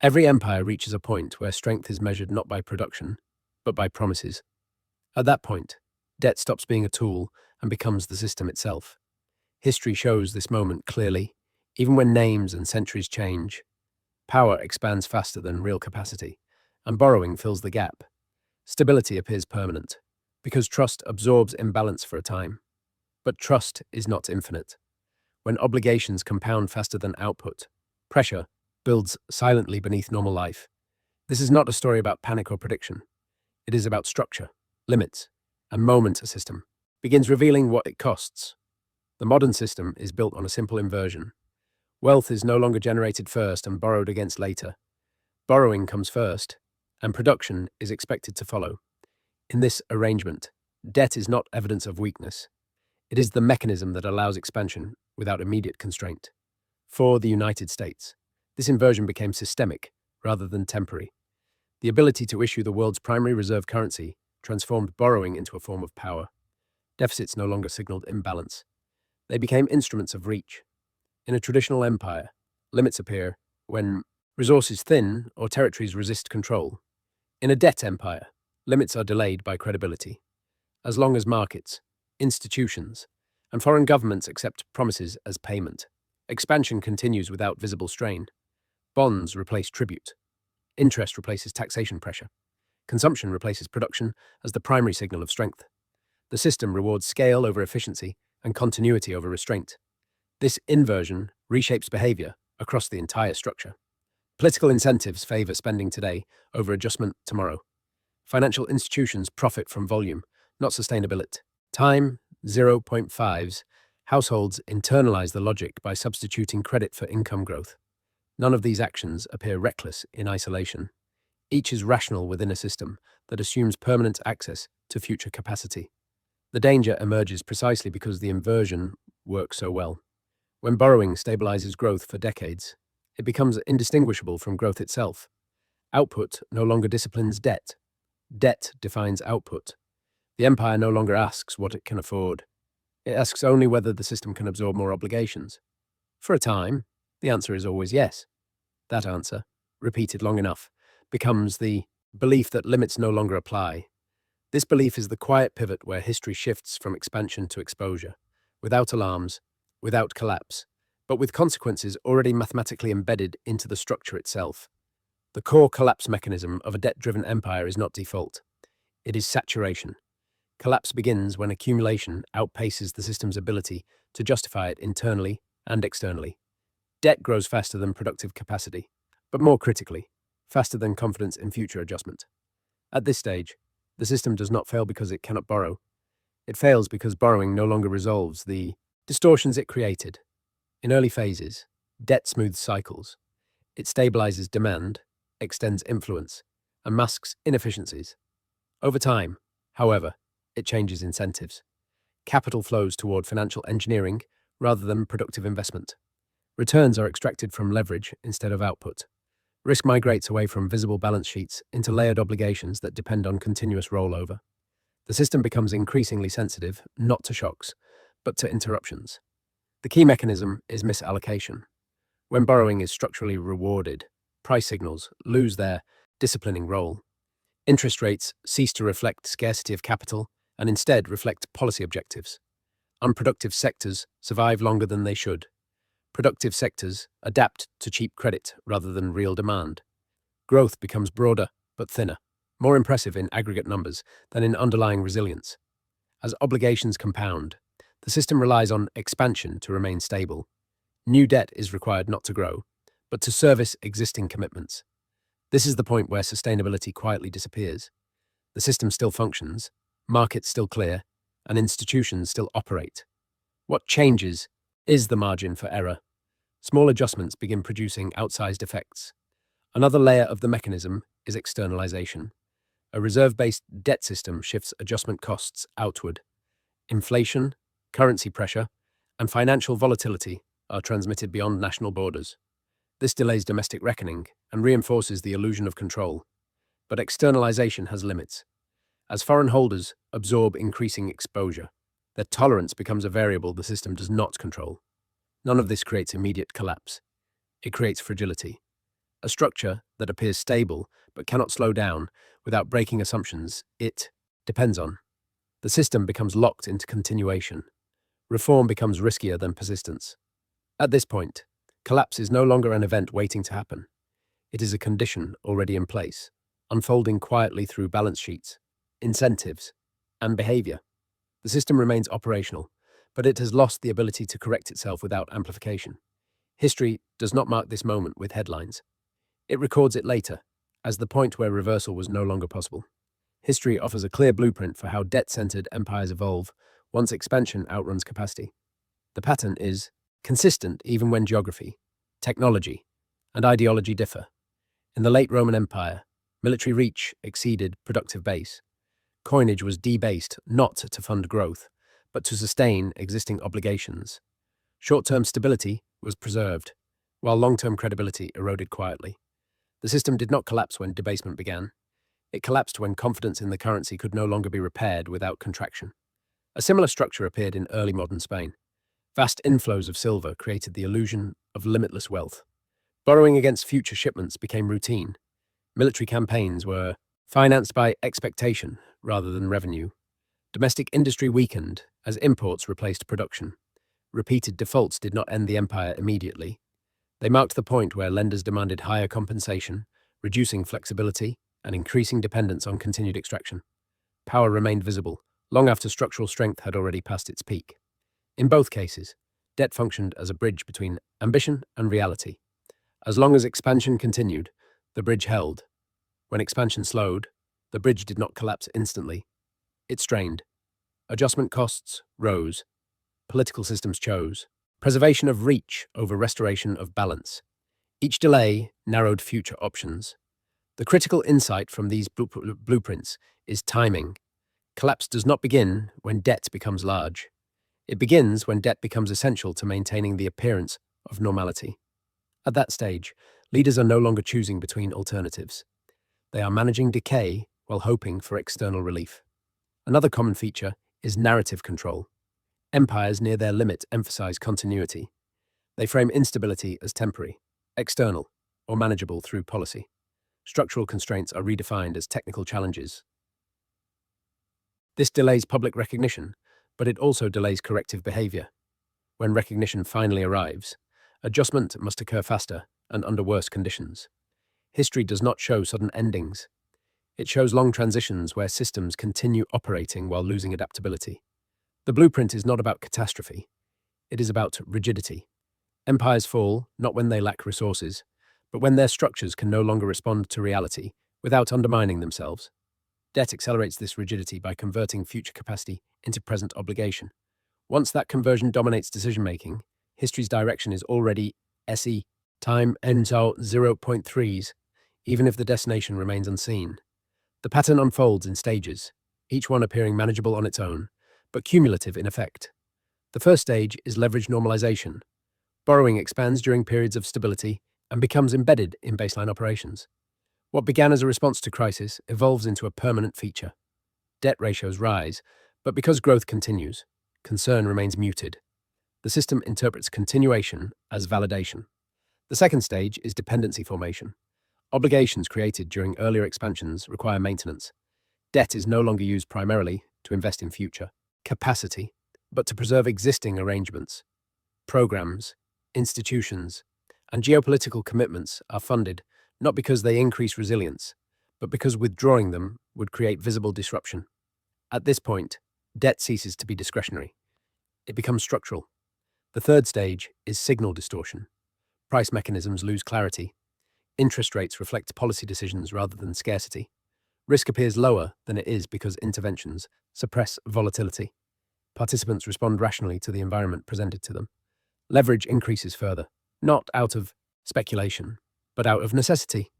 Every empire reaches a point where strength is measured not by production, but by promises. At that point, debt stops being a tool and becomes the system itself. History shows this moment clearly. Even when names and centuries change, power expands faster than real capacity, and borrowing fills the gap. Stability appears permanent, because trust absorbs imbalance for a time. But trust is not infinite. When obligations compound faster than output, pressure builds silently beneath normal life. This is not a story about panic or prediction. It is about structure, limits, and moment a system begins revealing what it costs. The modern system is built on a simple inversion. Wealth is no longer generated first and borrowed against later. Borrowing comes first, and production is expected to follow. In this arrangement, debt is not evidence of weakness. It is the mechanism that allows expansion without immediate constraint. For the United States, this inversion became systemic rather than temporary. The ability to issue the world's primary reserve currency transformed borrowing into a form of power. Deficits no longer signaled imbalance. They became instruments of reach. In a traditional empire, limits appear when resources thin or territories resist control. In a debt empire, limits are delayed by credibility. As long as markets, institutions, and foreign governments accept promises as payment, expansion continues without visible strain. Bonds replace tribute. Interest replaces taxation pressure. Consumption replaces production as the primary signal of strength. The system rewards scale over efficiency and continuity over restraint. This inversion reshapes behavior across the entire structure. Political incentives favor spending today over adjustment tomorrow. Financial institutions profit from volume, not sustainability. Time 0.5s. Households internalize the logic by substituting credit for income growth. None of these actions appear reckless in isolation. Each is rational within a system that assumes permanent access to future capacity. The danger emerges precisely because the inversion works so well. When borrowing stabilizes growth for decades, it becomes indistinguishable from growth itself. Output no longer disciplines debt. Debt defines output. The empire no longer asks what it can afford. It asks only whether the system can absorb more obligations. For a time, the answer is always yes. That answer, repeated long enough, becomes the belief that limits no longer apply. This belief is the quiet pivot where history shifts from expansion to exposure, without alarms, without collapse, but with consequences already mathematically embedded into the structure itself. The core collapse mechanism of a debt-driven empire is not default. It is saturation. Collapse begins when accumulation outpaces the system's ability to justify it internally and externally. Debt grows faster than productive capacity, but more critically, faster than confidence in future adjustment. At this stage, the system does not fail because it cannot borrow. It fails because borrowing no longer resolves the distortions it created. In early phases, debt smooths cycles. It stabilizes demand, extends influence, and masks inefficiencies. Over time, however, it changes incentives. Capital flows toward financial engineering rather than productive investment. Returns are extracted from leverage instead of output. Risk migrates away from visible balance sheets into layered obligations that depend on continuous rollover. The system becomes increasingly sensitive, not to shocks, but to interruptions. The key mechanism is misallocation. When borrowing is structurally rewarded, price signals lose their disciplining role. Interest rates cease to reflect scarcity of capital and instead reflect policy objectives. Unproductive sectors survive longer than they should. Productive sectors adapt to cheap credit rather than real demand. Growth becomes broader but thinner, more impressive in aggregate numbers than in underlying resilience. As obligations compound, the system relies on expansion to remain stable. New debt is required not to grow, but to service existing commitments. This is the point where sustainability quietly disappears. The system still functions, markets still clear, and institutions still operate. What changes is the margin for error. Small adjustments begin producing outsized effects. Another layer of the mechanism is externalization. A reserve-based debt system shifts adjustment costs outward. Inflation, currency pressure, and financial volatility are transmitted beyond national borders. This delays domestic reckoning and reinforces the illusion of control. But externalization has limits. As foreign holders absorb increasing exposure, their tolerance becomes a variable the system does not control. None of this creates immediate collapse. It creates fragility. a structure that appears stable but cannot slow down without breaking assumptions it depends on. The system becomes locked into continuation. Reform becomes riskier than persistence. At this point, collapse is no longer an event waiting to happen. It is a condition already in place, unfolding quietly through balance sheets, incentives, and behavior. The system remains operational, but it has lost the ability to correct itself without amplification. History does not mark this moment with headlines. It records it later, as the point where reversal was no longer possible. History offers a clear blueprint for how debt-centered empires evolve once expansion outruns capacity. The pattern is consistent even when geography, technology, and ideology differ. In the late Roman Empire, military reach exceeded productive base. Coinage was debased not to fund growth, but to sustain existing obligations. Short-term stability was preserved, while long-term credibility eroded quietly. The system did not collapse when debasement began. It collapsed when confidence in the currency could no longer be repaired without contraction. A similar structure appeared in early modern Spain. Vast inflows of silver created the illusion of limitless wealth. Borrowing against future shipments became routine. Military campaigns were financed by expectation rather than revenue. Domestic industry weakened as imports replaced production. Repeated defaults did not end the empire immediately. They marked the point where lenders demanded higher compensation, reducing flexibility and increasing dependence on continued extraction. Power remained visible, long after structural strength had already passed its peak. In both cases, debt functioned as a bridge between ambition and reality. As long as expansion continued, the bridge held. When expansion slowed, the bridge did not collapse instantly. It strained. Adjustment costs rose. Political systems chose preservation of reach over restoration of balance. Each delay narrowed future options. The critical insight from these blueprints is timing. Collapse does not begin when debt becomes large. It begins when debt becomes essential to maintaining the appearance of normality. At that stage, leaders are no longer choosing between alternatives. They are managing decay while hoping for external relief. Another common feature is narrative control. Empires near their limit emphasize continuity. They frame instability as temporary, external, or manageable through policy. Structural constraints are redefined as technical challenges. This delays public recognition, but it also delays corrective behavior. When recognition finally arrives, adjustment must occur faster and under worse conditions. History does not show sudden endings. It shows long transitions where systems continue operating while losing adaptability. The blueprint is not about catastrophe. It is about rigidity. Empires fall not when they lack resources, but when their structures can no longer respond to reality without undermining themselves. Debt accelerates this rigidity by converting future capacity into present obligation. Once that conversion dominates decision-making, history's direction is already SE. Time ends out 0.3s, even if the destination remains unseen. The pattern unfolds in stages, each one appearing manageable on its own, but cumulative in effect. The first stage is leverage normalization. Borrowing expands during periods of stability and becomes embedded in baseline operations. What began as a response to crisis evolves into a permanent feature. Debt ratios rise, but because growth continues, concern remains muted. The system interprets continuation as validation. The second stage is dependency formation. Obligations created during earlier expansions require maintenance. Debt is no longer used primarily to invest in future capacity, but to preserve existing arrangements. Programs, institutions, and geopolitical commitments are funded not because they increase resilience, but because withdrawing them would create visible disruption. At this point, debt ceases to be discretionary. It becomes structural. The third stage is signal distortion. Price mechanisms lose clarity. Interest rates reflect policy decisions rather than scarcity. Risk appears lower than it is because interventions suppress volatility. Participants respond rationally to the environment presented to them. Leverage increases further, not out of speculation, but out of necessity.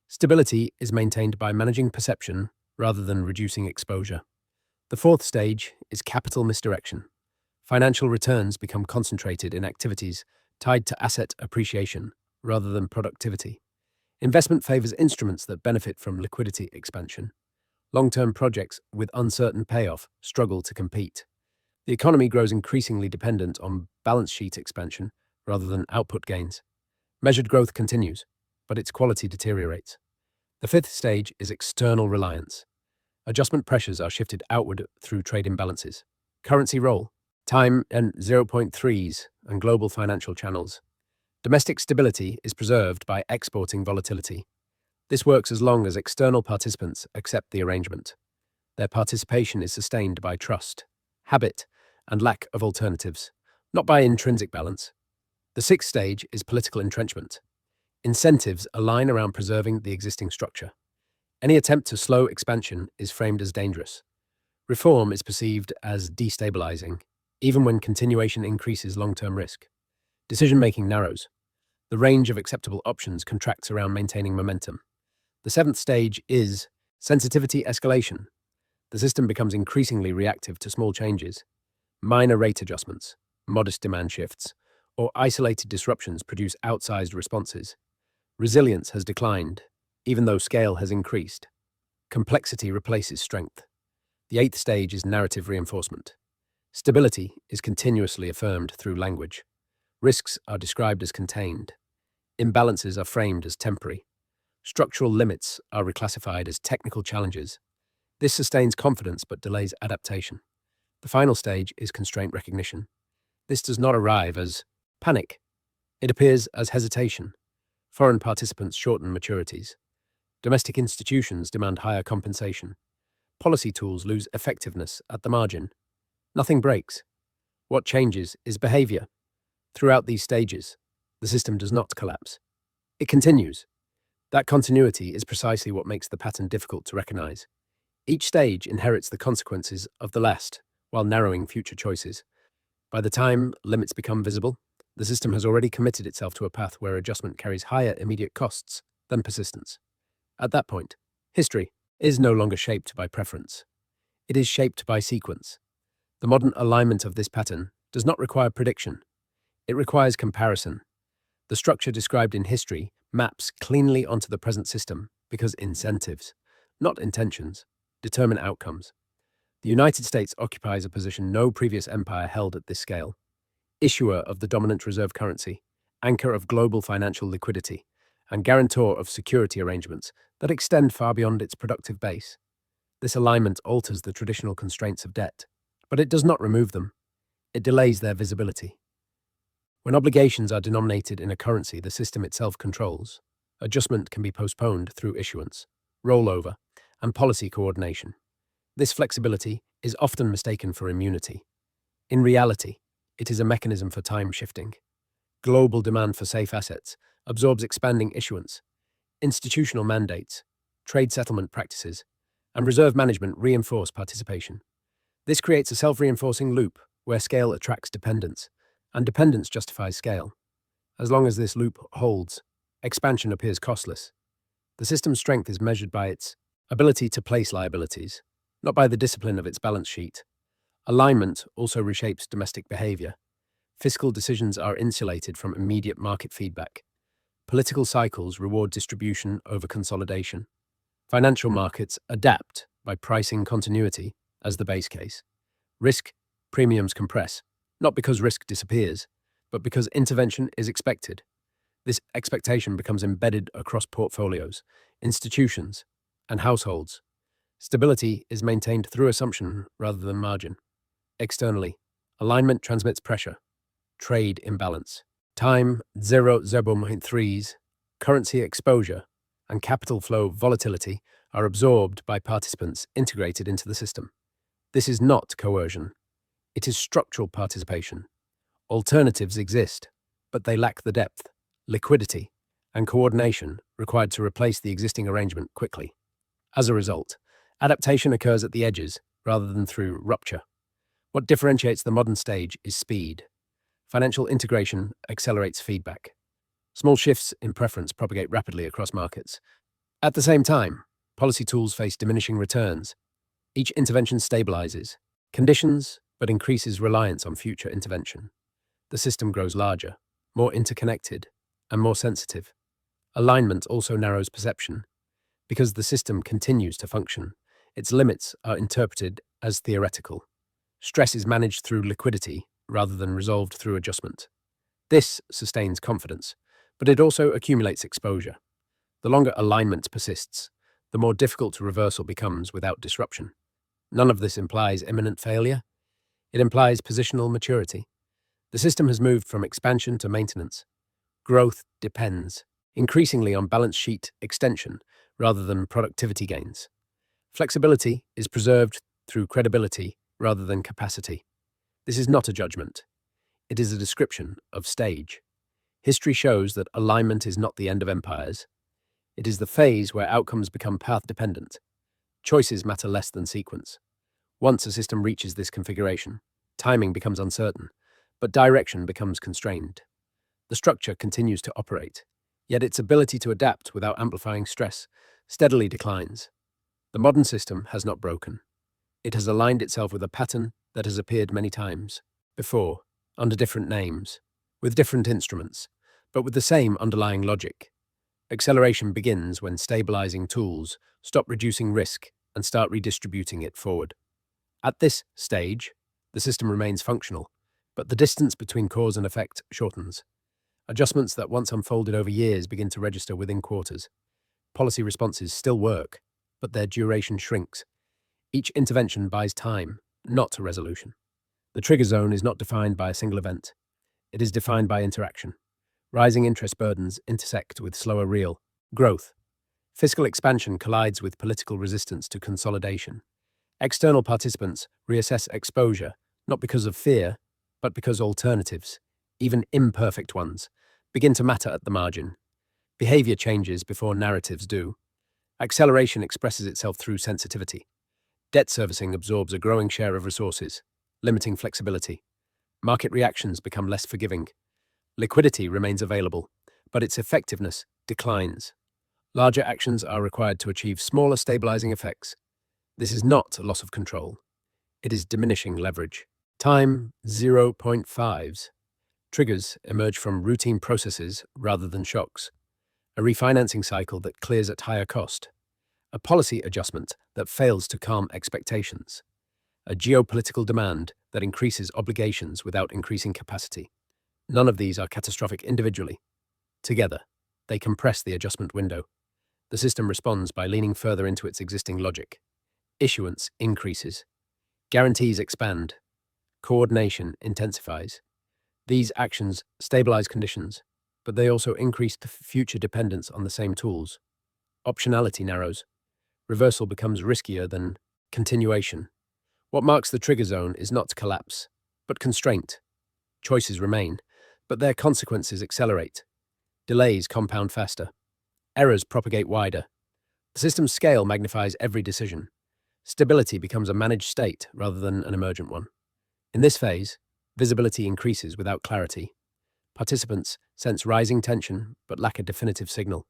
Stability is maintained by managing perception rather than reducing exposure. The fourth stage is capital misdirection. Financial returns become concentrated in activities tied to asset appreciation rather than productivity. Investment favors instruments that benefit from liquidity expansion. Long-term projects with uncertain payoff struggle to compete. The economy grows increasingly dependent on balance sheet expansion rather than output gains. Measured growth continues, but its quality deteriorates. The fifth stage is external reliance. Adjustment pressures are shifted outward through trade imbalances. Currency role, time and 0.3s, and global financial channels. Domestic stability is preserved by exporting volatility. This works as long as external participants accept the arrangement. Their participation is sustained by trust, habit, and lack of alternatives, not by intrinsic balance. The sixth stage is political entrenchment. Incentives align around preserving the existing structure. Any attempt to slow expansion is framed as dangerous. Reform is perceived as destabilizing, even when continuation increases long-term risk. Decision-making narrows. The range of acceptable options contracts around maintaining momentum. The seventh stage is sensitivity escalation. The system becomes increasingly reactive to small changes. Minor rate adjustments, modest demand shifts, or isolated disruptions produce outsized responses. Resilience has declined, even though scale has increased. Complexity replaces strength. The eighth stage is narrative reinforcement. Stability is continuously affirmed through language. Risks are described as contained. Imbalances are framed as temporary. Structural limits are reclassified as technical challenges. This sustains confidence but delays adaptation. The final stage is constraint recognition. This does not arrive as panic. It appears as hesitation. Foreign participants shorten maturities. Domestic institutions demand higher compensation. Policy tools lose effectiveness at the margin. Nothing breaks. What changes is behavior. Throughout these stages, the system does not collapse. It continues. That continuity is precisely what makes the pattern difficult to recognize. Each stage inherits the consequences of the last, while narrowing future choices. By the time limits become visible, the system has already committed itself to a path where adjustment carries higher immediate costs than persistence. At that point, history is no longer shaped by preference. It is shaped by sequence. The modern alignment of this pattern does not require prediction. It requires comparison. The structure described in history maps cleanly onto the present system because incentives, not intentions, determine outcomes. The United States occupies a position no previous empire held at this scale. Issuer of the dominant reserve currency, anchor of global financial liquidity, and guarantor of security arrangements that extend far beyond its productive base. This alignment alters the traditional constraints of debt, but it does not remove them. It delays their visibility. When obligations are denominated in a currency the system itself controls, adjustment can be postponed through issuance, rollover, and policy coordination. This flexibility is often mistaken for immunity. In reality, it is a mechanism for time shifting. Global demand for safe assets absorbs expanding issuance. Institutional mandates, trade settlement practices, and reserve management reinforce participation. This creates a self-reinforcing loop where scale attracts dependence, and dependence justifies scale. As long as this loop holds, expansion appears costless. The system's strength is measured by its ability to place liabilities, not by the discipline of its balance sheet. Alignment also reshapes domestic behavior. Fiscal decisions are insulated from immediate market feedback. Political cycles reward distribution over consolidation. Financial markets adapt by pricing continuity as the base case. Risk premiums compress, not because risk disappears, but because intervention is expected. This expectation becomes embedded across portfolios, institutions, and households. Stability is maintained through assumption rather than margin. Externally, alignment transmits pressure. Trade imbalance. Time 0.3s, currency exposure, and capital flow volatility are absorbed by participants integrated into the system. This is not coercion. It is structural participation. Alternatives exist, but they lack the depth, liquidity, and coordination required to replace the existing arrangement quickly. As a result, adaptation occurs at the edges rather than through rupture. What differentiates the modern stage is speed. Financial integration accelerates feedback. Small shifts in preference propagate rapidly across markets. At the same time, policy tools face diminishing returns. Each intervention stabilizes conditions but increases reliance on future intervention. The system grows larger, more interconnected, and more sensitive. Alignment also narrows perception. Because the system continues to function, its limits are interpreted as theoretical. Stress is managed through liquidity rather than resolved through adjustment. This sustains confidence, but it also accumulates exposure. The longer alignment persists, the more difficult reversal becomes without disruption. None of this implies imminent failure. It implies positional maturity. The system has moved from expansion to maintenance. Growth depends increasingly on balance sheet extension rather than productivity gains. Flexibility is preserved through credibility rather than capacity. This is not a judgment. It is a description of stage. History shows that alignment is not the end of empires. It is the phase where outcomes become path-dependent. Choices matter less than sequence. Once a system reaches this configuration, timing becomes uncertain, but direction becomes constrained. The structure continues to operate, yet its ability to adapt without amplifying stress steadily declines. The modern system has not broken. It has aligned itself with a pattern that has appeared many times before, under different names, with different instruments, but with the same underlying logic. Acceleration begins when stabilizing tools stop reducing risk and start redistributing it forward. At this stage, the system remains functional, but the distance between cause and effect shortens. Adjustments that once unfolded over years begin to register within quarters. Policy responses still work, but their duration shrinks. Each intervention buys time, not a resolution. The trigger zone is not defined by a single event. It is defined by interaction. Rising interest burdens intersect with slower real growth. Fiscal expansion collides with political resistance to consolidation. External participants reassess exposure, not because of fear, but because alternatives, even imperfect ones, begin to matter at the margin. Behavior changes before narratives do. Acceleration expresses itself through sensitivity. Debt servicing absorbs a growing share of resources, limiting flexibility. Market reactions become less forgiving. Liquidity remains available, but its effectiveness declines. Larger actions are required to achieve smaller stabilizing effects. This is not a loss of control. It is diminishing leverage. Time 0.5s. Triggers emerge from routine processes rather than shocks. A refinancing cycle that clears at higher cost. A policy adjustment that fails to calm expectations. A geopolitical demand that increases obligations without increasing capacity. None of these are catastrophic individually. Together, they compress the adjustment window. The system responds by leaning further into its existing logic. Issuance increases. Guarantees expand. Coordination intensifies. These actions stabilize conditions, but they also increase the future dependence on the same tools. Optionality narrows. Reversal becomes riskier than continuation. What marks the trigger zone is not collapse, but constraint. Choices remain, but their consequences accelerate. Delays compound faster. Errors propagate wider. The system's scale magnifies every decision. Stability becomes a managed state rather than an emergent one. In this phase, visibility increases without clarity. Participants sense rising tension but lack a definitive signal.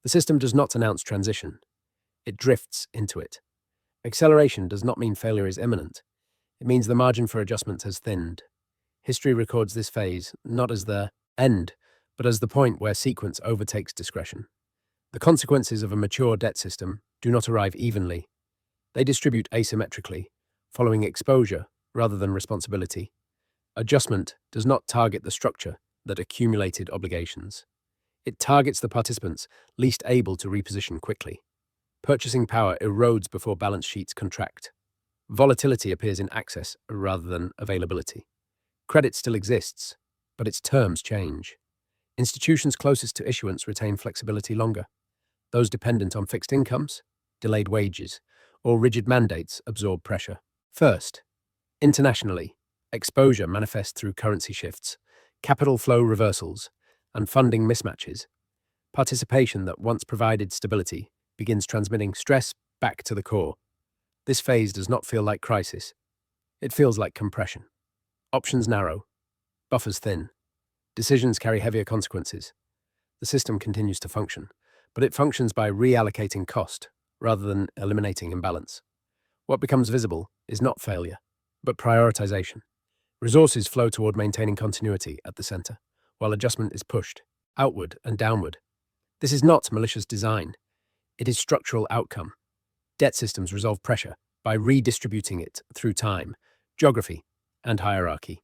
The system does not announce transition. It drifts into it. Acceleration does not mean failure is imminent. It means the margin for adjustment has thinned. History records this phase not as the end, but as the point where sequence overtakes discretion. The consequences of a mature debt system do not arrive evenly. They distribute asymmetrically, following exposure rather than responsibility. Adjustment does not target the structure that accumulated obligations. It targets the participants least able to reposition quickly. Purchasing power erodes before balance sheets contract. Volatility appears in access rather than availability. Credit still exists, but its terms change. Institutions closest to issuance retain flexibility longer. Those dependent on fixed incomes, delayed wages, or rigid mandates absorb pressure. First, internationally, exposure manifests through currency shifts, capital flow reversals, and funding mismatches. Participation that once provided stability begins transmitting stress back to the core. This phase does not feel like crisis. It feels like compression. Options narrow, buffers thin. Decisions carry heavier consequences. The system continues to function, but it functions by reallocating cost rather than eliminating imbalance. What becomes visible is not failure, but prioritization. Resources flow toward maintaining continuity at the center, while adjustment is pushed outward and downward. This is not malicious design. It is structural outcome. Debt systems resolve pressure by redistributing it through time, geography, and hierarchy.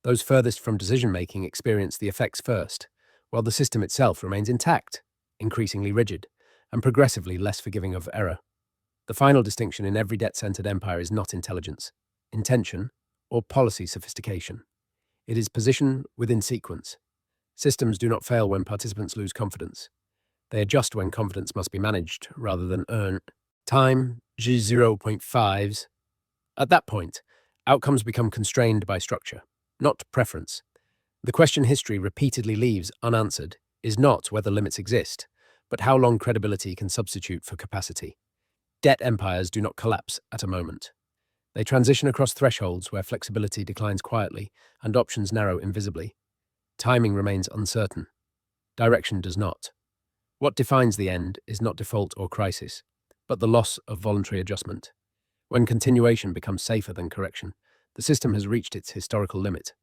Those furthest from decision-making experience the effects first, while the system itself remains intact, increasingly rigid. and progressively less forgiving of error. The final distinction in every debt-centered empire is not intelligence, intention, or policy sophistication. It is position within sequence. Systems do not fail when participants lose confidence. They adjust when confidence must be managed rather than earned. Time G0.5s. At that point, outcomes become constrained by structure, not preference. The question history repeatedly leaves unanswered is not whether limits exist, but how long credibility can substitute for capacity. Debt empires do not collapse at a moment. They transition across thresholds where flexibility declines quietly and options narrow invisibly. Timing remains uncertain. Direction does not. What defines the end is not default or crisis, but the loss of voluntary adjustment. When continuation becomes safer than correction, the system has reached its historical limit.